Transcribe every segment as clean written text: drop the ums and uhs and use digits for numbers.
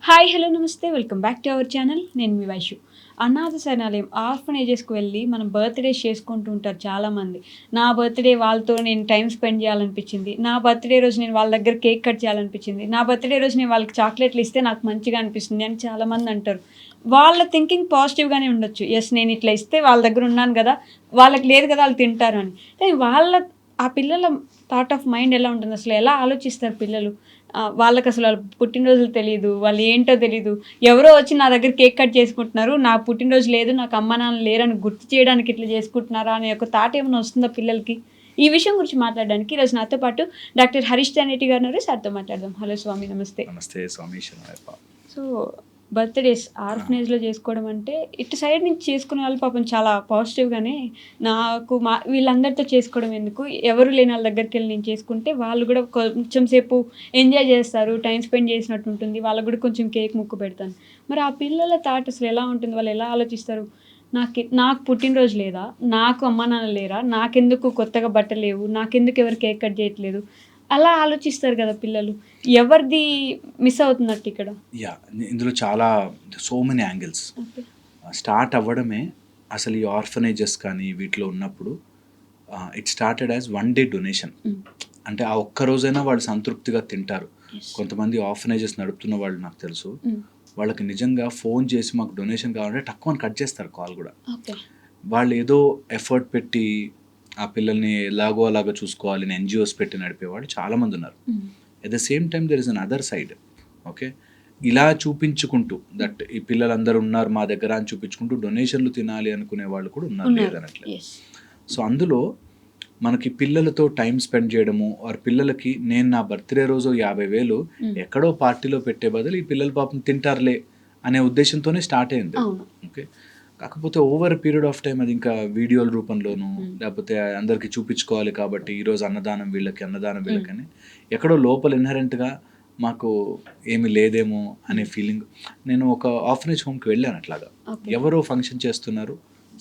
Hi hello నమస్తే welcome back to our channel. నేను మీ వైషు. అనాథ శరణాలయం ఆర్ఫనేజెస్కి వెళ్ళి మనం బర్త్డేస్ చేసుకుంటూ ఉంటారు చాలామంది. నా బర్త్డే వాళ్ళతో నేను టైం స్పెండ్ చేయాలనిపించింది, నా బర్త్డే రోజు నేను వాళ్ళ దగ్గర కేక్ కట్ చేయాలనిపించింది, నా బర్త్డే రోజు నేను వాళ్ళకి చాక్లెట్లు ఇస్తే నాకు మంచిగా అనిపిస్తుంది అని చాలామంది అంటారు. వాళ్ళ థింకింగ్ పాజిటివ్గానే ఉండొచ్చు. ఎస్, నేను ఇట్లా ఇస్తే వాళ్ళ దగ్గర ఉన్నాను కదా, వాళ్ళకి లేదు కదా వాళ్ళు తింటారు అని. కానీ ఆ పిల్లల థాట్ ఆఫ్ మైండ్ ఎలా ఉంటుంది, అసలు ఎలా ఆలోచిస్తారు పిల్లలు? వాళ్ళకి అసలు వాళ్ళ పుట్టినరోజులు తెలీదు, వాళ్ళు ఏంటో తెలీదు. ఎవరో వచ్చి నా దగ్గర కేక్ కట్ చేసుకుంటున్నారు, నా పుట్టినరోజు లేదు, నాకు అమ్మ నాన్న లేరని గుర్తు చేయడానికి ఇట్లా చేసుకుంటున్నారా అనే ఒక థాట్ ఏమైనా వస్తుందా పిల్లలకి? ఈ విషయం గురించి మాట్లాడడానికి ఈరోజు నాతో పాటు డాక్టర్ హరీష్ జానేటి గారు ఉన్నారు. సార్తో మాట్లాడదాం. హలో స్వామి, నమస్తే. నమస్తే స్వామి. సో బర్త్డేస్ ఆర్ఫనేజ్లో చేసుకోవడం అంటే ఇటు సైడ్ నుంచి చేసుకునే వాళ్ళు పాపం చాలా పాజిటివ్గానే, నాకు వీళ్ళందరితో చేసుకోవడం ఎందుకు, ఎవరు లేని వాళ్ళ దగ్గరికి వెళ్ళి నేను చేసుకుంటే వాళ్ళు కూడా కొంచెం సేపు ఎంజాయ్ చేస్తారు, టైం స్పెండ్ చేసినట్టు ఉంటుంది, వాళ్ళకు కూడా కొంచెం కేక్ ముక్కు పెడతాను. మరి ఆ పిల్లల థాట్ అసలు ఎలా ఉంటుంది, వాళ్ళు ఎలా ఆలోచిస్తారు? నాకు పుట్టినరోజు లేదా, నాకు అమ్మ నాన్న లేరా, నాకెందుకు కొత్తగా బట్టలు లేవు, నాకెందుకు ఎవరు కేక్ కట్ చేయట్లేదు, అలా ఆలోచిస్తారు కదా పిల్లలు. ఎవరిది మిస్ అవుతున్నట్టు ఇక్కడ? ఇందులో చాలా సో మెనీ యాంగిల్స్. స్టార్ట్ అవ్వడమే అసలు ఈ ఆర్ఫనేజెస్ కానీ వీటిలో ఉన్నప్పుడు it started as 1 day donation. అంటే ఆ ఒక్క రోజైనా వాళ్ళు సంతృప్తిగా తింటారు. కొంతమంది ఆర్ఫనేజెస్ నడుపుతున్న వాళ్ళు నాకు తెలుసు, వాళ్ళకి నిజంగా ఫోన్ చేసి మాకు డొనేషన్ కావాలంటే తక్కువ కట్ చేస్తారు కాల్ కూడా. వాళ్ళు ఏదో ఎఫర్ట్ పెట్టి ఆ పిల్లల్ని ఎలాగో అలాగో చూసుకోవాలని ఎన్జిఓస్ పెట్టి నడిపేవాళ్ళు చాలామంది ఉన్నారు. At the same time there is an other side. Okay, ఇలా చూపించుకుంటూ దట్ ఈ పిల్లలందరూ ఉన్నారు మా దగ్గర అని చూపించుకుంటూ డొనేషన్లు తినాలి అనుకునే వాళ్ళు కూడా ఉన్నారు, లేదనట్లేదు. సో అందులో మనకి పిల్లలతో టైం స్పెండ్ చేయడము, ఆర్ పిల్లలకి నేను నా బర్త్డే రోజు 50,000 ఎక్కడో పార్టీలో పెట్టే బదులు ఈ పిల్లలు పాపం తింటారులే అనే ఉద్దేశంతోనే స్టార్ట్ అయింది. ఓకే, కాకపోతే ఓవర్ పీరియడ్ ఆఫ్ టైం అది ఇంకా వీడియోల రూపంలోనూ లేకపోతే అందరికీ చూపించుకోవాలి కాబట్టి ఈరోజు అన్నదానం వీళ్ళకి అన్నదానం వీళ్ళకని ఎక్కడో లోపల ఇన్హరెంట్గా మాకు ఏమి లేదేమో అనే ఫీలింగ్. నేను ఒక ఆర్ఫనేజ్ హోమ్కి వెళ్ళాను అట్లాగా, ఎవరో ఫంక్షన్ చేస్తున్నారు,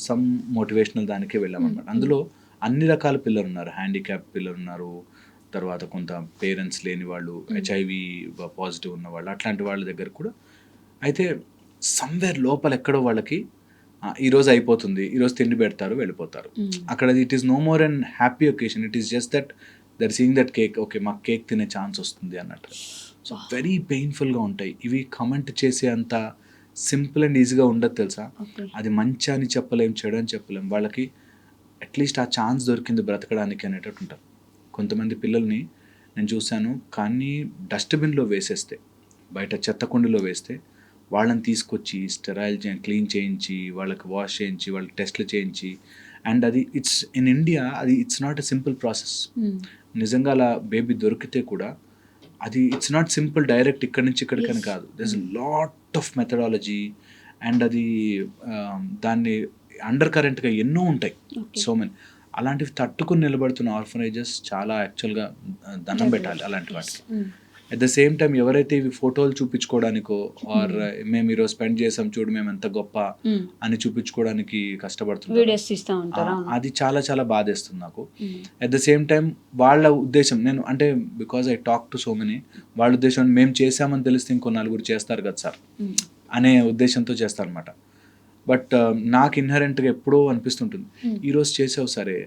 సమ్ మోటివేషనల్ దానికే వెళ్ళామన్నమాట. అందులో అన్ని రకాల పిల్లలు ఉన్నారు, హ్యాండిక్యాప్ పిల్లలు ఉన్నారు, తర్వాత కొంత పేరెంట్స్ లేని వాళ్ళు, HIV పాజిటివ్ ఉన్న వాళ్ళు, అట్లాంటి వాళ్ళ దగ్గర కూడా. అయితే సమ్వేర్ లోపల ఎక్కడో వాళ్ళకి ఈరోజు అయిపోతుంది, ఈరోజు తిండి పెడతారు వెళ్ళిపోతారు. అక్కడ it is no more and happy occasion, it is just that there seeing that cake, okay మాకు కేక్ తినే ఛాన్స్ వస్తుంది అన్నట్టు. సో వెరీ పెయిన్ఫుల్గా ఉంటాయి ఇవి. కమెంట్ చేసే అంత సింపుల్ అండ్ ఈజీగా ఉండదు తెలుసా. అది మంచి అని చెప్పలేం, చెడు అని చెప్పలేం. వాళ్ళకి అట్లీస్ట్ ఆ ఛాన్స్ దొరికింది బ్రతకడానికి అనేటట్టు ఉంటారు. కొంతమంది పిల్లల్ని నేను చూశాను, కానీ డస్ట్బిన్లో వేసేస్తే, బయట చెత్త కుండీలో వేస్తే వాళ్ళని తీసుకొచ్చి స్టెరైల్ క్లీన్ చేయించి వాళ్ళకి వాష్ చేయించి వాళ్ళకి టెస్ట్లు చేయించి, అండ్ అది ఇట్స్ ఇన్ ఇండియా అది it's not a simple process. నిజంగా అలా బేబీ దొరికితే కూడా అది ఇట్స్ నాట్ సింపుల్ డైరెక్ట్ ఇక్కడి నుంచి ఇక్కడికని కాదు. There is lot of methodology, and అది దాన్ని అండర్ కరెంట్గా ఎన్నో ఉంటాయి, సో మెనీ. అలాంటివి తట్టుకుని నిలబడుతున్న ఆర్ఫనేజెస్ చాలా యాక్చువల్గా దండం పెట్టాలి అలాంటి వాటికి. అట్ ద సేమ్ టైం ఎవరైతే ఇవి ఫోటోలు చూపించుకోవడానికో ఆర్ మేము ఈరోజు స్పెండ్ చేసాం చూడు మేము ఎంత గొప్ప అని చూపించుకోవడానికి కష్టపడుతున్నారు, అది చాలా చాలా బాధేస్తుంది నాకు. అట్ ద సేమ్ టైం వాళ్ళ ఉద్దేశం, నేను అంటే because I talk to so many, వాళ్ళ ఉద్దేశం మేము చేసామని తెలిస్తే ఇంకో నలుగురు చేస్తారు కదా సార్ అనే ఉద్దేశంతో చేస్తారనమాట. బట్ నాకు ఇన్హరెంట్గా ఎప్పుడో అనిపిస్తుంటుంది, ఈరోజు చేసావు సరే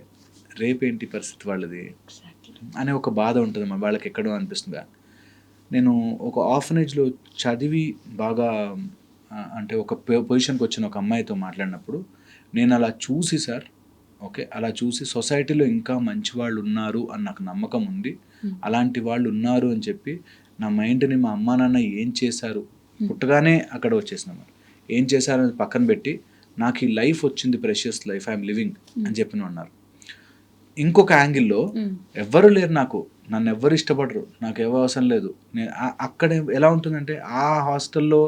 రేపేంటి పరిస్థితి వాళ్ళది అనే ఒక బాధ ఉంటుంది వాళ్ళకి ఎక్కడో అనిపిస్తుంది. నేను ఒక ఆర్ఫనేజ్లో చదివి బాగా అంటే ఒక పొజిషన్కి వచ్చిన ఒక అమ్మాయితో మాట్లాడినప్పుడు నేను అలా చూసి సార్, ఓకే అలా చూసి సొసైటీలో ఇంకా మంచి వాళ్ళు ఉన్నారు అని నాకు నమ్మకం ఉంది, అలాంటి వాళ్ళు ఉన్నారు అని చెప్పి నా మైండ్ని మా అమ్మా నాన్న ఏం చేశారు, పుట్టగానే అక్కడ వచ్చేసినాము, ఏం చేశారని పక్కన పెట్టి నాకు ఈ లైఫ్ వచ్చింది, ప్రెషియస్ లైఫ్ ఐఎమ్ లివింగ్ అని చెప్పిన ఉన్నారు. ఇంకొక యాంగిల్లో ఎవ్వరు లేరు నాకు, నన్ను ఎవ్వరు ఇష్టపడరు, నాకు ఎవరు అవసరం లేదు. నేను అక్కడ ఎలా ఉంటుందంటే ఆ హాస్టల్లో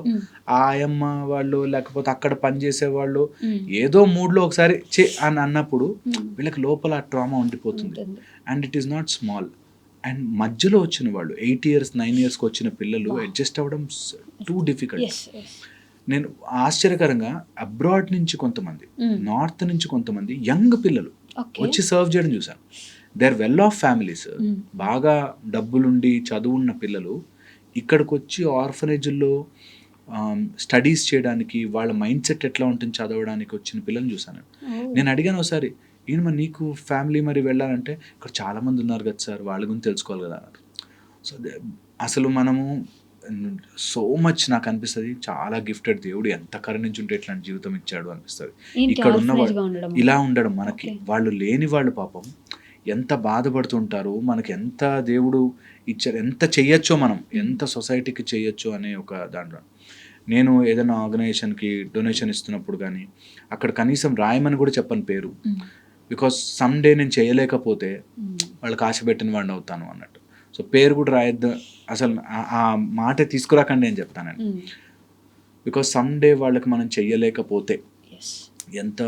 ఆ అమ్మ వాళ్ళు లేకపోతే అక్కడ పనిచేసే వాళ్ళు ఏదో మూడ్లో ఒకసారి అని అన్నప్పుడు వీళ్ళకి లోపల ట్రామా ఉండిపోతుంది. And it is not small. And మధ్యలో వచ్చిన వాళ్ళు 8 years 9 yearsకి వచ్చిన పిల్లలు అడ్జస్ట్ అవ్వడం టూ డిఫికల్ట్. నేను ఆశ్చర్యకరంగా అబ్రాడ్ నుంచి కొంతమంది, నార్త్ నుంచి కొంతమంది యంగ్ పిల్లలు వచ్చి సర్వ్ చేయడం చూశాను. They are well off families, బాగా డబ్బులుండి చదువున్న పిల్లలు ఇక్కడికి వచ్చి ఆర్ఫనేజ్లో స్టడీస్ చేయడానికి వాళ్ళ మైండ్ సెట్ ఎట్లా ఉంటుంది చదవడానికి వచ్చిన పిల్లల్ని చూసాను. నేను అడిగాను ఒకసారి, ఈయన మరి నీకు ఫ్యామిలీ మరి వెళ్ళాలంటే ఇక్కడ చాలామంది ఉన్నారు కదా సార్, వాళ్ళ గురించి తెలుసుకోవాలి కదా అన్నారు. సో అసలు మనము సో మచ్ నాకు అనిపిస్తుంది, చాలా గిఫ్టెడ్, దేవుడు ఎంత కరుణించుంటే ఇట్లాంటి జీవితం ఇచ్చాడు అనిపిస్తుంది. ఇక్కడ ఉన్న వాళ్ళు ఇలా ఉండడం, మనకి వాళ్ళు లేని వాళ్ళు పాపం ఎంత బాధపడుతుంటారు, మనకి ఎంత దేవుడు ఇచ్చారు, ఎంత చెయ్యొచ్చో మనం, ఎంత సొసైటీకి చెయ్యొచ్చో అనే ఒక దాంట్లో. నేను ఏదైనా ఆర్గనైజేషన్కి డొనేషన్ ఇస్తున్నప్పుడు కానీ అక్కడ కనీసం రాయమని కూడా చెప్పని పేరు, బికాస్ సమ్ డే నేను చేయలేకపోతే వాళ్ళకి ఆశ పెట్టిన వాడిని అవుతాను అన్నట్టు. సో పేరు కూడా రాయొద్దు అసలు, ఆ మాట తీసుకురాకండి అని చెప్తానండి. బికాస్ సమ్ డే వాళ్ళకి మనం చెయ్యలేకపోతే ఎంత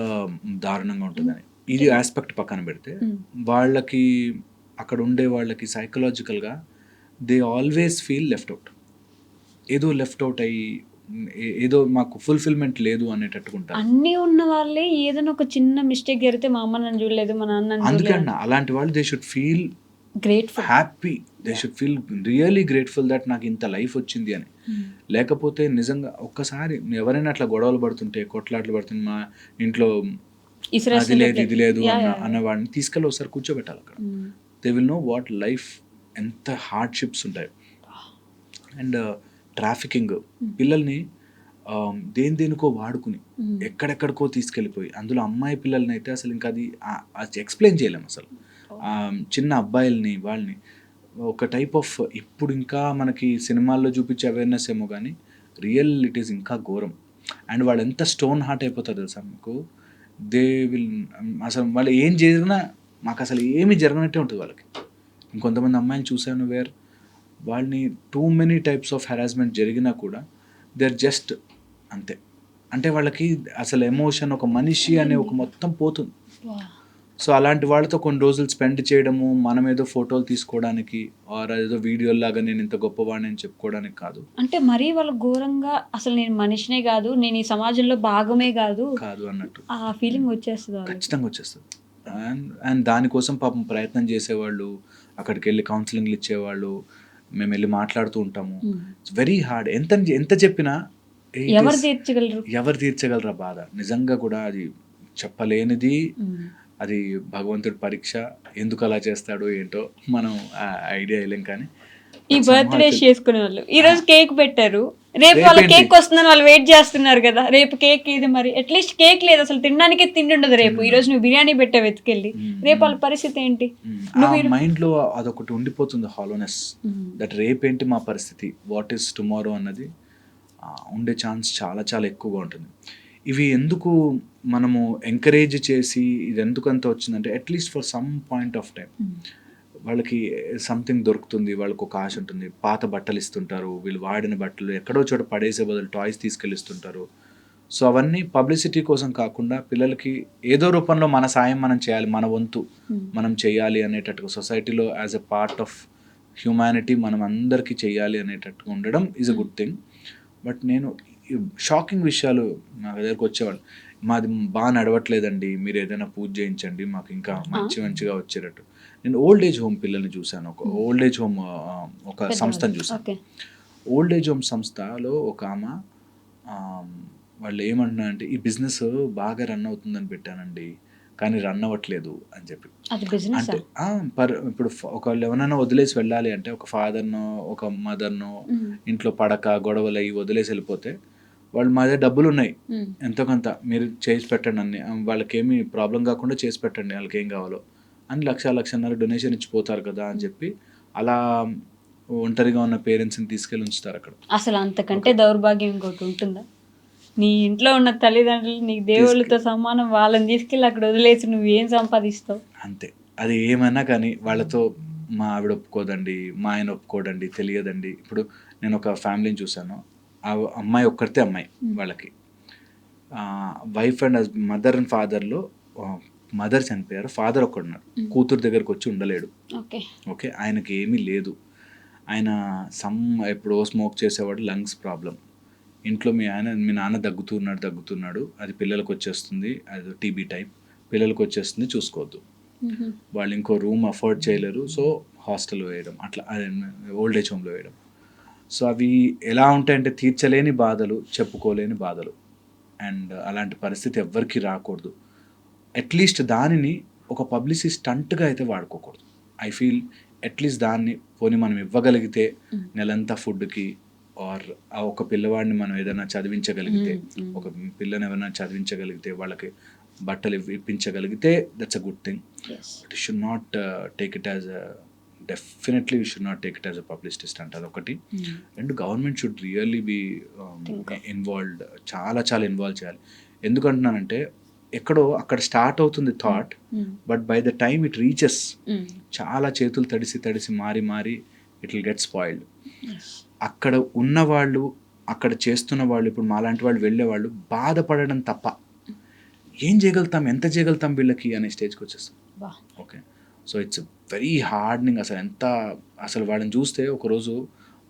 దారుణంగా ఉంటుందని. ఇది ఆస్పెక్ట్ పక్కన పెడితే వాళ్ళకి అక్కడ ఉండే వాళ్ళకి సైకలాజికల్గా they always feel left out, ఏదో లెఫ్ట్ అవుట్ అయ్యి ఏదో మాకు ఫుల్ఫిల్మెంట్ లేదు అనేటట్టుకుంటారు. అన్నీ ఉన్న వాళ్ళే ఏదైనా ఒక చిన్న మిస్టేక్ జరిగితే మా అమ్మ నన్ను చూడలేదు, మా నాన్న. అందుకే అన్న అలాంటి వాళ్ళు they should feel grateful, happy, they should feel really grateful that నాకు ఇంత లైఫ్ వచ్చింది అని. లేకపోతే నిజంగా ఒక్కసారి ఎవరైనా అట్లా గొడవలు పడుతుంటే, కొట్లాట్లు పడుతుంటే, మా ఇంట్లో అది లేదు ఇది లేదు అన్న వాడిని తీసుకెళ్ళి ఒకసారి కూర్చోబెట్టాలి అక్కడ. They will know what life, ఎంత హార్డ్షిప్స్ ఉంటాయి. అండ్ ట్రాఫికింగ్, పిల్లల్ని దేనికో వాడుకుని ఎక్కడెక్కడికో తీసుకెళ్ళిపోయి, అందులో అమ్మాయి పిల్లల్ని అయితే అసలు ఇంకా అది ఎక్స్ప్లెయిన్ చేయలేము అసలు. చిన్న అబ్బాయిల్ని వాళ్ళని ఒక టైప్ ఆఫ్, ఇప్పుడు ఇంకా మనకి సినిమాల్లో చూపించే అవేర్నెస్ ఏమో కానీ రియల్ ఇట్ ఈస్ ఇంకా ఘోరం. అండ్ వాళ్ళు ఎంత స్టోన్ హార్ట్ అయిపోతారు తెలుసా మీకు. దే విల్ అసలు వాళ్ళు ఏం జరిగినా మాకు అసలు ఏమీ జరగనట్టే ఉంటుంది వాళ్ళకి. ఇంకొంతమంది అమ్మాయిని చూశాను వేర్ వాళ్ళని too many types of harassment జరిగినా కూడా దే ఆర్ జస్ట్ అంతే. అంటే వాళ్ళకి అసలు ఎమోషన్, ఒక మనిషి అనే ఒక మొత్తం పోతుంది. సో అలాంటి వాళ్ళతో కొన్ని రోజులు స్పెండ్ చేయడము, మనం ఏదో ఫోటోలు తీసుకోవడానికి ఆర్ ఏదో వీడియోలాగా నేను ఇంత గొప్పవాడిని అని చెప్పుకోవడానికి కాదు. అంటే మరీ వాళ్ళు ఘోరంగా అసలు నేను మనిషినే కాదు, నేను ఈ సమాజంలో భాగమే కాదు అన్నట్టు ఆ ఫీలింగ్ వచ్చేస్తుంది, ఖచ్చితంగా వచ్చేస్తుంది. అండ్ దానికోసం పాపం ప్రయత్నం చేసేవాళ్ళు, అక్కడికి వెళ్ళి కౌన్సిలింగ్లు ఇచ్చేవాళ్ళు, మేము వెళ్ళి మాట్లాడుతూ ఉంటాము. It's very hard. ఎంత చెప్పినా ఎవరు తీర్చగలరా బాధ. నిజంగా కూడా అది చెప్పలేనిది. అది భగవంతుడి పరీక్ష, ఎందుకు అలా చేస్తాడో ఏంటో మనం ఐడియా వేయలేం. కానీ ఈ బర్త్డే చేసుకునే వాళ్ళు ఈ రోజు కేక్ పెట్టారు, రేపు వాళ్ళ కేక్ వస్తుందని వాళ్ళు వెయిట్ చేస్తున్నారు కదా, రేపు కేక్ ఇది మరి అట్లీస్ట్ కేక్ లేదు, అసలు తినడానికే తిండి ఉండదు రేపు. ఈ రోజు నువ్వు బిర్యానీ పెట్టావు వెతికెళ్ళి, రేపు వాళ్ళ పరిస్థితి ఏంటి? మైండ్ లో అదొకటి ఉండిపోతుంది, హాలోనెస్, దట్ రేపేంటి మా పరిస్థితి, వాట్ ఈస్ టుమారో అన్నది ఉండే ఛాన్స్ చాలా చాలా ఎక్కువగా ఉంటుంది. ఇవి ఎందుకు మనము ఎంకరేజ్ చేసి ఇది ఎందుకు అంత వచ్చిందంటే, at least for some point of time వాళ్ళకి సంథింగ్ దొరుకుతుంది, వాళ్ళకి ఒక ఆశ ఉంటుంది. పాత బట్టలు ఇస్తుంటారు, వీళ్ళు వాడిన బట్టలు ఎక్కడో చోట పడేసే బదులు టాయ్స్ తీసుకెళ్ళిస్తుంటారు. సో అవన్నీ పబ్లిసిటీ కోసం కాకుండా పిల్లలకి ఏదో రూపంలో మన సాయం మనం చేయాలి, మన వంతు మనం చేయాలి అనేటట్టుగా సొసైటీలో as a part of humanity మనం అందరికీ చేయాలి అనేటట్టుగా ఉండడం is a good thing. But నేను షాకింగ్ విషయాలు నా దగ్గరకు వచ్చేవాళ్ళు, మాది బాగా నడవట్లేదండి, మీరు ఏదైనా పూజ చేయించండి మాకు ఇంకా మంచిగా వచ్చేటట్టు. నేను ఓల్డ్ ఏజ్ హోమ్ పిల్లల్ని చూశాను, ఒక ఓల్డ్ ఏజ్ హోమ్ ఒక సంస్థను చూశాను. ఓల్డ్ ఏజ్ హోమ్ సంస్థలో ఒక ఆమె, వాళ్ళు ఏమంటున్నారంటే ఈ బిజినెస్ బాగా రన్ అవుతుందని పెట్టానండి, కానీ రన్ అవ్వట్లేదు అని చెప్పి. అంటే ఇప్పుడు ఒకళ్ళు ఎవరైనా వదిలేసి వెళ్ళాలి అంటే, ఒక ఫాదర్నో ఒక మదర్నో ఇంట్లో పడక గొడవలు అయ్యి వదిలేసి వెళ్ళిపోతే, వాళ్ళు మా దగ్గర డబ్బులు ఉన్నాయి ఎంతో కొంత మీరు చేసి పెట్టండి అన్ని, వాళ్ళకి ఏమి ప్రాబ్లం కాకుండా చేసి పెట్టండి, వాళ్ళకి ఏం కావాలో అని 1,00,000-1,500,000 డొనేషన్ ఇచ్చిపోతారు కదా అని చెప్పి అలా ఒంటరిగా ఉన్న పేరెంట్స్ని తీసుకెళ్ళి ఉంచుతారు అక్కడ. అసలు అంతకంటే దౌర్భాగ్యం ఇంకోటి ఉంటుందా? నీ ఇంట్లో ఉన్న తల్లిదండ్రులు నీకు దేవుళ్ళతో సమానం, వాళ్ళని తీసుకెళ్ళి అక్కడ వదిలేసి నువ్వేం సంపాదిస్తావు? అంతే. అది ఏమైనా కానీ వాళ్ళతో మా ఆవిడ ఒప్పుకోదండి, మా ఆయన ఒప్పుకోడండి, తెలియదండి. ఇప్పుడు నేను ఒక ఫ్యామిలీని చూశాను, ఆ అమ్మాయి ఒక్కరితే అమ్మాయి, వాళ్ళకి వైఫ్ అండ్ మదర్ అండ్ ఫాదర్లో మదర్ చనిపోయారు, ఫాదర్ ఒక్కడున్నాడు, కూతురు దగ్గరకు వచ్చి ఉండలేడు. ఓకే, ఆయనకి ఏమీ లేదు, ఆయన ఎప్పుడో స్మోక్ చేసేవాడు, లంగ్స్ ప్రాబ్లం. ఇంట్లో మీ నాన్న దగ్గుతున్నాడు, అది పిల్లలకు వచ్చేస్తుంది, అది టీబీ టైప్, పిల్లలకు వచ్చేస్తుంది, చూసుకోవద్దు. వాళ్ళు ఇంకో రూమ్ అఫోర్డ్ చేయలేరు, సో హాస్టల్లో వేయడం, అట్లా ఓల్డ్ ఏజ్ హోమ్లో వేయడం. సో అవి ఎలా ఉంటాయంటే తీర్చలేని బాధలు, చెప్పుకోలేని బాధలు. అండ్ అలాంటి పరిస్థితి ఎవ్వరికీ రాకూడదు. అట్లీస్ట్ దానిని ఒక పబ్లిసిటీ స్టంట్గా అయితే వాడుకోకూడదు. ఐ ఫీల్ అట్లీస్ట్ దాన్ని పోనీ మనం ఇవ్వగలిగితే నెలంతా ఫుడ్కి, ఆర్ ఆ ఒక పిల్లవాడిని మనం ఏదైనా చదివించగలిగితే, ఒక పిల్లని ఎవరైనా చదివించగలిగితే, వాళ్ళకి బట్టలు ఇప్పించగలిగితే that's a good thing. But you should not take it as definitely you should not take it as a publicist అంటే అదొకటి. And government should really be involved, చాలా చాలా ఇన్వాల్వ్ చేయాలి. ఎందుకంటున్నానంటే ఎక్కడో అక్కడ స్టార్ట్ అవుతుంది thought, but by the time it reaches చాలా చేతులు తడిసి మారి ఇట్ విల్ గెట్ స్పాయిల్డ్. అక్కడ ఉన్నవాళ్ళు, అక్కడ చేస్తున్న వాళ్ళు, ఇప్పుడు మాలాంటి వాళ్ళు వెళ్ళేవాళ్ళు బాధపడడం తప్ప ఏం చేయగలుగుతాం, ఎంత చేయగలుగుతాం వీళ్ళకి అనే స్టేజ్కి వచ్చేస్తాం. Okay, so it's very hardening. అసలు వాళ్ళని చూస్తే ఒకరోజు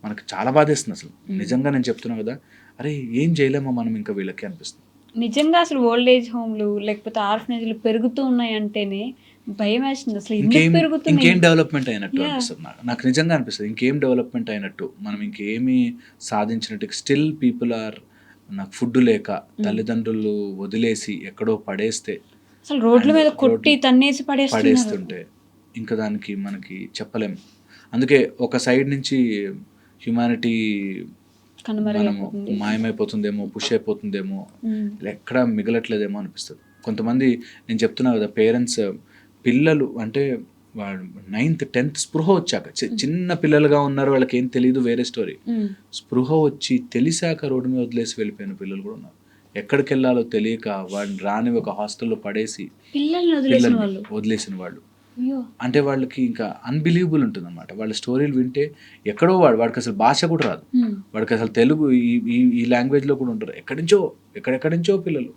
మనకు చాలా బాధేస్తుంది. అసలు నిజంగా నేను చెప్తున్నా కదా, అరే ఏం చేయలేమో మనం ఇంకా వీళ్ళకి అనిపిస్తుంది. నిజంగా అసలు ఓల్డ్ ఏజ్ హోమ్లు లేకపోతే ఆర్ఫనేజ్లు పెరుగుతూ ఉన్నాయి అంటేనే భయం వేస్తుంది. అసలు ఇంకేం డెవలప్మెంట్ అయినట్టు అనిపిస్తుంది నాకు నిజంగా అనిపిస్తుంది. ఇంకేం డెవలప్మెంట్ అయినట్టు, మనం ఇంకేమీ సాధించినట్టు. స్టిల్ పీపుల్ ఆర్, నాకు ఫుడ్ లేక తల్లిదండ్రులు వదిలేసి ఎక్కడో పడేస్తే, అసలు రోడ్ల మీద కొట్టి తన్నేసి పడేస్తుంటే ఇంకా దానికి మనకి చెప్పలేం. అందుకే ఒక సైడ్ నుంచి హ్యుమానిటీ మనము మాయమైపోతుందేమో, పుష్ అయిపోతుందేమో, ఎక్కడ మిగలట్లేదేమో అనిపిస్తుంది. కొంతమంది నేను చెప్తున్నా కదా, పేరెంట్స్ పిల్లలు అంటే 9th 10th స్పృహ వచ్చాక, చిన్న పిల్లలుగా ఉన్నారు, వాళ్ళకి ఏం తెలియదు, వేరే స్టోరీ. స్పృహ వచ్చి తెలిసాక రోడ్డు మీద వదిలేసి వెళ్ళిపోయిన పిల్లలు కూడా ఉన్నారు. ఎక్కడికి వెళ్ళాలో తెలియక వాడిని రాని ఒక హాస్టల్లో పడేసి పిల్లల్ని వదిలేసిన వాళ్ళు. అంటే వాళ్ళకి ఇంకా అన్బిలీవబుల్ ఉంటుంది అనమాట. వాళ్ళ స్టోరీలు వింటే ఎక్కడో వాడికి అసలు భాష కూడా రాదు, వాడికి అసలు తెలుగు ఈ లాంగ్వేజ్లో కూడా ఉంటారు. ఎక్కడెక్కడి నుంచో పిల్లలు.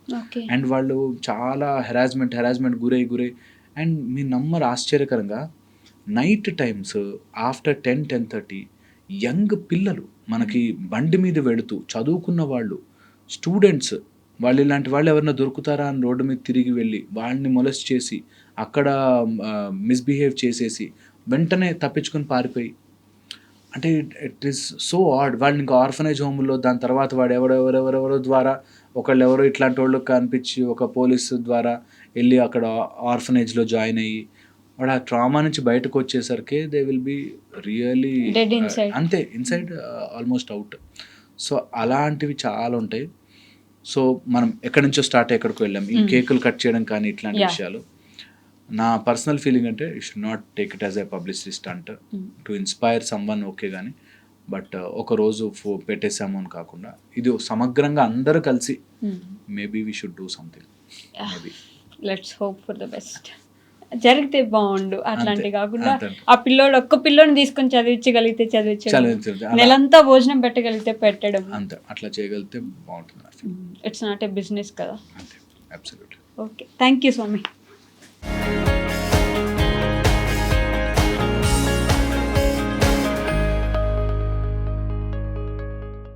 అండ్ వాళ్ళు చాలా హెరాస్మెంట్ గురై అండ్ మీ నమ్మరు ఆశ్చర్యకరంగా నైట్ టైమ్స్ ఆఫ్టర్ 10-10:30 యంగ్ పిల్లలు మనకి బండి మీద వెళుతూ చదువుకున్న వాళ్ళు, స్టూడెంట్స్, వాళ్ళు ఇలాంటి వాళ్ళు ఎవరైనా దొరుకుతారా అని రోడ్డు మీద తిరిగి వెళ్ళి వాళ్ళని మొలెస్ట్ చేసి అక్కడ మిస్బిహేవ్ చేసేసి వెంటనే తప్పించుకొని పారిపోయి, అంటే ఇట్ ఈస్ సో ఆడ్. వాళ్ళని ఇంకా ఆర్ఫనేజ్ హోమ్లో, దాని తర్వాత వాడు ఎవరెవరో ద్వారా ఒకళ్ళు ఎవరో ఇట్లాంటి వాళ్ళు కనిపించి ఒక పోలీసు ద్వారా వెళ్ళి అక్కడ ఆర్ఫనేజ్లో జాయిన్ అయ్యి వాడు ఆ ట్రామా నుంచి బయటకు వచ్చేసరికి దే విల్ బి రియలీ అంతే, ఇన్సైడ్ ఆల్మోస్ట్ అవుట్. సో అలాంటివి చాలా ఉంటాయి. సో మనం ఎక్కడి నుంచో స్టార్ట్ ఎక్కడికి వెళ్ళాం, ఈ కేకులు కట్ చేయడం కానీ ఇట్లాంటి విషయాలు. నా పర్సనల్ ఫీలింగ్ అంటే you should not take it as a publicist అంటే టు ఇన్స్పైర్ సమ్వన్, ఓకే, కానీ బట్ ఒక రోజు పెట్టేసాము అని కాకుండా ఇది సమగ్రంగా అందరూ కలిసి maybe we should do something. Maybe let's hope for the best. జరిగితే బాగుండు అట్లాంటి కాకుండా ఆ పిల్లోడు ఒక్క పిల్లోని తీసుకొని చదివించగలిగితే నెలంతా భోజనం పెట్టగలిగితే పెట్టడం, అంతే అట్లా చేయగలిగితే బాగుంటుంది. ఇట్స్ నాట్ ఏ బిజినెస్ కదా. అంతే, absolutely. Okay, thank you Swamy.